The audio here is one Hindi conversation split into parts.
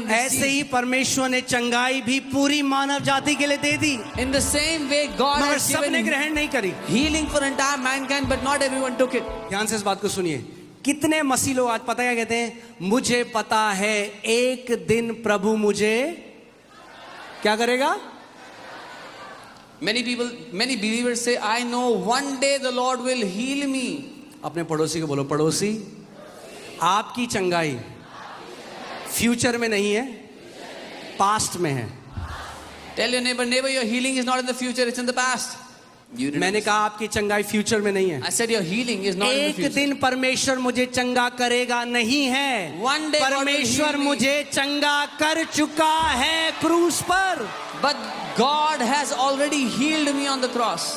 ऐसे ही परमेश्वर ने चंगाई भी पूरी मानव जाति के लिए दे दी। In the same way, God मगर has सबने given ग्रहण नहीं करी। healing for entire mankind, but not everyone took it. ध्यान से इस बात को सुनिए। कितने मसीह लोग आज पता क्या कहते हैं? मुझे पता है एक दिन प्रभु मुझे क्या करेगा? Many believers say, I know one day the Lord will heal me. अपने पड़ोसी को बोलो, पड़ोसी आपकी चंगाई फ्यूचर में नहीं है, पास्ट में है। Tell your neighbor, your healing is not in the future, it's in the past. मैंने कहा आपकी चंगाई फ्यूचर में नहीं है। I said your healing is not in the एक future. दिन परमेश्वर मुझे चंगा करेगा नहीं है। One day God will परमेश्वर heal me. मुझे चंगा कर चुका है क्रूस पर। But God has already healed me on the cross.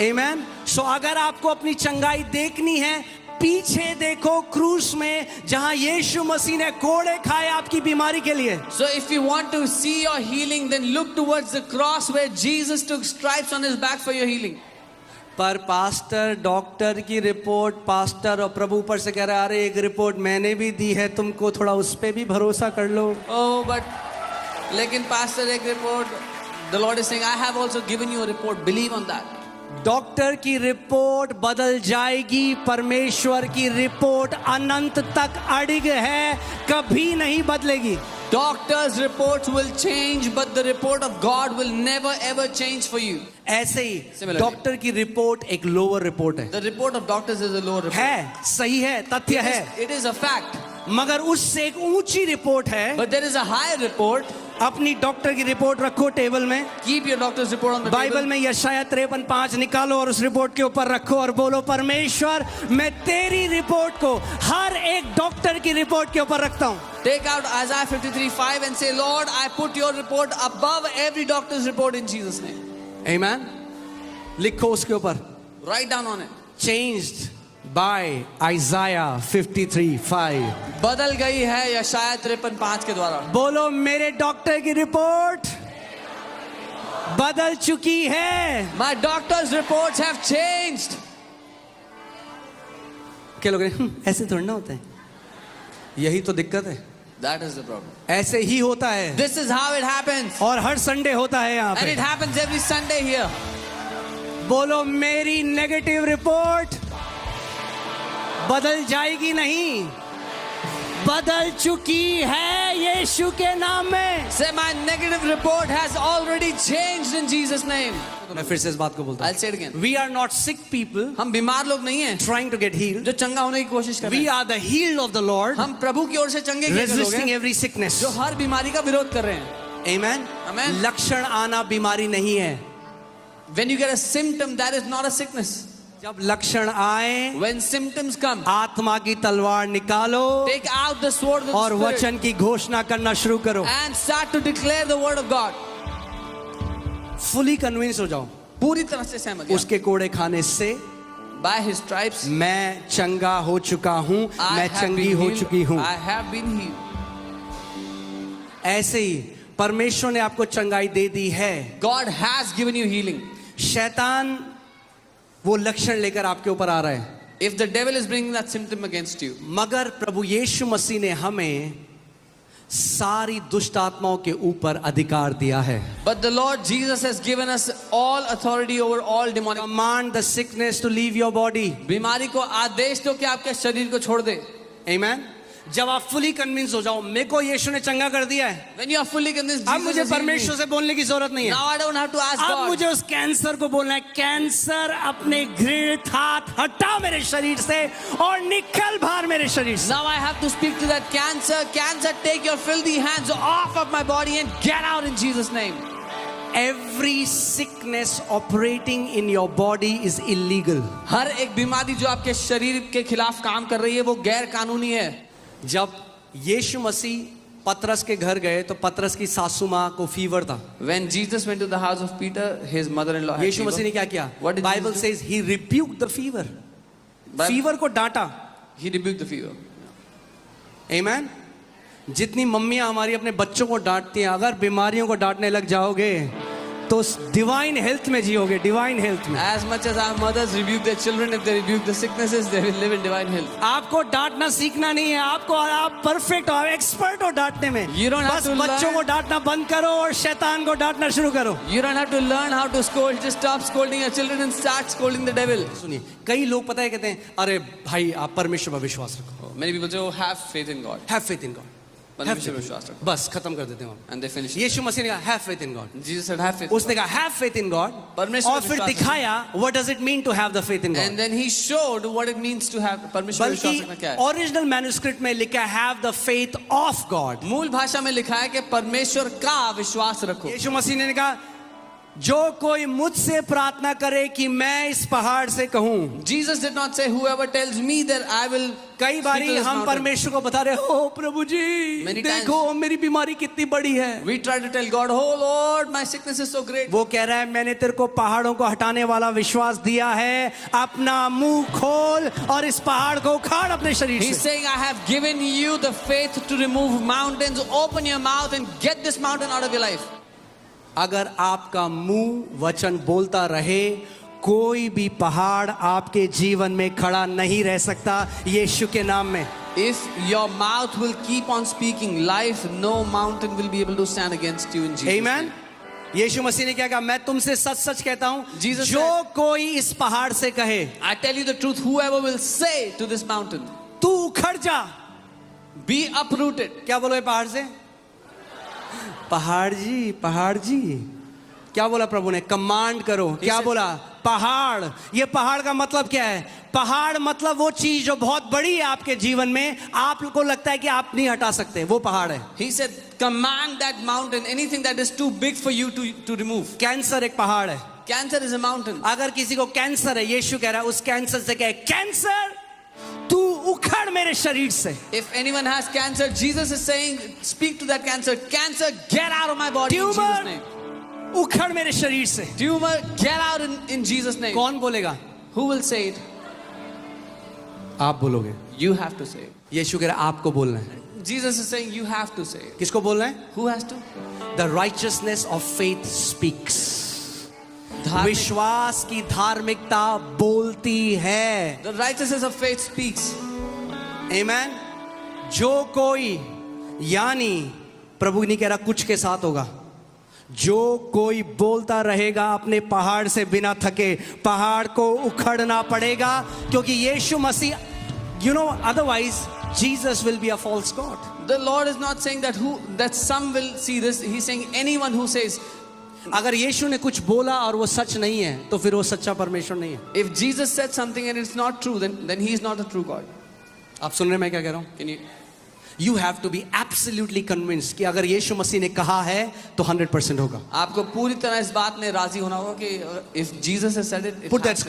Amen. So अगर आपको अपनी चंगाई देखनी है, पीछे देखो क्रूस में, जहां यीशु मसीह ने कोड़े खाए आपकी बीमारी के लिए। So if you want to see your healing, then look towards the cross where Jesus took stripes on his back for your healing. पर पास्टर डॉक्टर की रिपोर्ट, पास्टर और प्रभु ऊपर से कह रहा है, अरे एक रिपोर्ट मैंने भी दी है तुमको, थोड़ा उस पे भी भरोसा कर लो। Oh, but लेकिन pastor एक report, the Lord is saying, I have also given you a report. Believe on that. Doctor की रिपोर्ट बदल जाएगी, परमेश्वर की रिपोर्ट अनंत तक अडिग है, कभी नहीं बदलेगी। Doctors' reports will change, but the report of God will never ever change for you. ऐसे ही डॉक्टर की रिपोर्ट एक लोअर रिपोर्ट है। The report of doctors is a lower report. है, सही है, तथ्य है। It is a fact. मगर उससे एक ऊंची रिपोर्ट है। But there is a higher report. अपनी डॉक्टर की रिपोर्ट रखो टेबल में। Keep your doctor's report on the Bible table. में यशाया 53:5 निकालो और उस रिपोर्ट के ऊपर रखो और बोलो, परमेश्वर मैं तेरी रिपोर्ट को हर एक डॉक्टर की रिपोर्ट के ऊपर रखता हूं। Take out Isaiah 53:5 and say, Lord, I put your report above every doctor's report in Jesus' name. Amen. लिखो उसके ऊपर। Write down on it. Changed by Isaiah 53:5। बदल गई है यशाया 53:5 के द्वारा। बोलो, मेरे डॉक्टर की रिपोर्ट बदल चुकी है। My doctor's reports have changed. क्या लोग ऐसे थोड़ा ना होता है, यही तो दिक्कत है। That is the problem. ऐसे ही होता है। This is how it happens. और हर संडे होता है यहाँ And पे। it happens every Sunday here. बोलो, मेरी नेगेटिव रिपोर्ट बदल जाएगी नहीं, बदल चुकी है यीशु के नाम में। Say, my negative report has already changed in Jesus' name. मैं फिर से इस बात को बोलता I'll say it again. हूँ। We are not sick people हम बीमार लोग नहीं हैं trying to get healed. जो चंगा होने की कोशिश कर रहे We हैं। are the healed of the Lord, हम प्रभु की ओर से चंगे किए गए लोग resisting हैं every sickness. जो हर बीमारी का विरोध कर रहे हैं। Amen. Amen. लक्षण आना बीमारी नहीं है। When you get a symptom, that is not a sickness. जब लक्षण आए, When symptoms come, आत्मा की तलवार निकालो take out the sword of the और Spirit वचन की घोषणा करना शुरू करो। and start to declare the word of God. Fully convince हो जाओ पूरी तरह से सहमत हैं। उसके कोड़े खाने से By his stripes, मैं चंगा हो चुका हूं, I मैं have चंगी been हो healed. चुकी हूं। I have been healed. ऐसे ही परमेश्वर ने आपको चंगाई दे दी है। God has given you healing. शैतान वो लक्षण लेकर आपके ऊपर आ रहा है, If the devil is bringing that symptom against you, मगर प्रभु यीशु मसीह ने हमें सारी दुष्ट आत्माओं के ऊपर अधिकार दिया है। but the Lord Jesus has given us all authority over all demonic. Command the sickness to leave your body. बीमारी को आदेश दो कि आपके शरीर को छोड़ दे। Amen. जब आप फुली कन्विंस हो जाओ, मेरे को यीशु ने चंगा कर दिया है, When you are fully convinced, अब Jesus मुझे has healed me. परमेश्वर से बोलने की जरूरत नहीं है। Now I don't have to ask अब God. मुझे उस कैंसर को बोलना है, कैंसर अपने घृणित हाथ हटा मेरे शरीर से और निकल बाहर मेरे शरीर से। Now I have to speak to that cancer. Cancer, take your filthy hands off of my body and get out in Jesus' name. Every sickness operating in your body is illegal. हर एक बीमारी जो आपके शरीर के खिलाफ काम कर रही है वो गैर कानूनी है। जब यीशु मसीह पतरस के घर गए तो पतरस की सासू माँ को फीवर था। When Jesus went to the house of Peter, his mother-in-law had Yeshu Masih fever. ने क्या किया? What did Bible Jesus says he rebuked the fever. Bible- fever को डांटा। He rebuked the fever. Amen. जितनी मम्मियां हमारी अपने बच्चों को डांटती हैं, अगर बीमारियों को डांटने लग जाओगे तो डिवाइन हेल्थ में जियोगे, डिवाइन हेल्थ में। As much as our mothers rebuke their children, if they rebuke the sicknesses, they will live in divine health. आपको डांटना सीखना नहीं है, आपको, आप परफेक्ट हो, एक्सपर्ट हो डांटने में। You don't have बस to बच्चों learn. को डांटना बंद करो और शैतान को डांटना शुरू करो। You don't have to learn how to scold. Just stop scolding your children and start scolding the devil. सुनिए, कई लोग पता है कहते हैं, अरे भाई आप परमेश्वर पर विश्वास रखो, Many people say, "Oh, have faith in God." Have faith in God, परमेश्वर पर विश्वास रखो. बस खत्म कर देते हैं हम। And they finish. यीशु मसीह ने कहा have faith in God, Jesus said, "Have faith." in उसने कहा हैव फेथ इन गॉड, परमेश्वर और पर फिर विश्वास दिखाया what does it mean to have the faith in God. God. And then he showed what it means to have परमेश्वर पर विश्वास रखना क्या बल्कि है. ओरिजिनल मैन्युस्क्रिप्ट में लिखा है have the faith of God. मूल भाषा में लिखा है कि परमेश्वर का विश्वास रखो. यीशु मसीह ने कहा जो कोई मुझसे प्रार्थना करे कि मैं इस पहाड़ से कहूं। Jesus did not say, "Whoever tells me that I will." कई बारी speak to this हम mountain." परमेश्वर को बता रहे हो प्रभु जी Many देखो मेरी बीमारी कितनी बड़ी है। We try to tell God, "Oh Lord, my sickness is so great." वो कह रहा है मैंने तेरे को पहाड़ों को हटाने वाला विश्वास दिया है, अपना मुंह खोल और इस पहाड़ को उखाड़ अपने शरीर He's से। saying, "I have given you the faith to remove mountains. Open your mouth and get this mountain out of your life." अगर आपका मुंह वचन बोलता रहे, कोई भी पहाड़ आपके जीवन में खड़ा नहीं रह सकता यीशु के नाम में। If your mouth will keep on speaking life, no mountain will be able to stand against you in Jesus' Amen? name. यीशु मसीह ने क्या कहा, मैं तुमसे सच सच कहता हूं, Jesus जो said- कोई इस पहाड़ से कहे I tell you the truth, whoever will say to this mountain, तू उखड़ जा। "Be uprooted." क्या बोलो ये पहाड़ से? पहाड़ जी, पहाड़ जी, क्या बोला प्रभु ने? कमांड करो। क्या said- बोला? पहाड़। ये पहाड़ का मतलब क्या है? पहाड़ मतलब वो चीज जो बहुत बड़ी है आपके जीवन में, आपको लगता है कि आप नहीं हटा सकते, वो पहाड़ है। He said, "Command that mountain, anything that is too big for you to remove." Cancer एक पहाड़ है। Cancer is a mountain. अगर किसी को कैंसर है, यीशु कह रहा है उस कैंसर से कहे, कैंसर तू उखड़ मेरे शरीर से। If anyone has cancer, Jesus is saying, "Speak to that cancer. Cancer, get out of my body in Jesus' tumour name. उखड़ मेरे शरीर से। Tumor, get out in Jesus' name." कौन बोलेगा? Who will say it? आप बोलोगे। You have to say it. यीशु कह रहा है आपको बोलना है। Jesus is saying you have to say it. किसको बोलना है? Who has to? The righteousness of faith speaks. धार्मिक- विश्वास की धार्मिकता बोलती है। The righteousness of faith speaks. Amen? जो कोई, यानी प्रभु नहीं कह रहा कुछ के साथ होगा, जो कोई बोलता रहेगा अपने पहाड़ से बिना थके, पहाड़ को उखड़ना पड़ेगा, क्योंकि यीशु मसीह, you know, otherwise Jesus will be a false god. The Lord is not saying that some will see this. He's saying anyone who says, अगर यीशु ने कुछ बोला और वो सच नहीं है, तो फिर वो सच्चा परमेश्वर नहीं है। if Jesus said something and it's not true, then he is not a true God. आप सुन रहे हैं मैं क्या कह रहा हूं? Can you? You have to be absolutely convinced कि अगर यीशु मसीह ने कहा है तो 100% होगा। आपको पूरी तरह इस बात में राजी होना होगा कि if Jesus has said it, it Put that has to happen.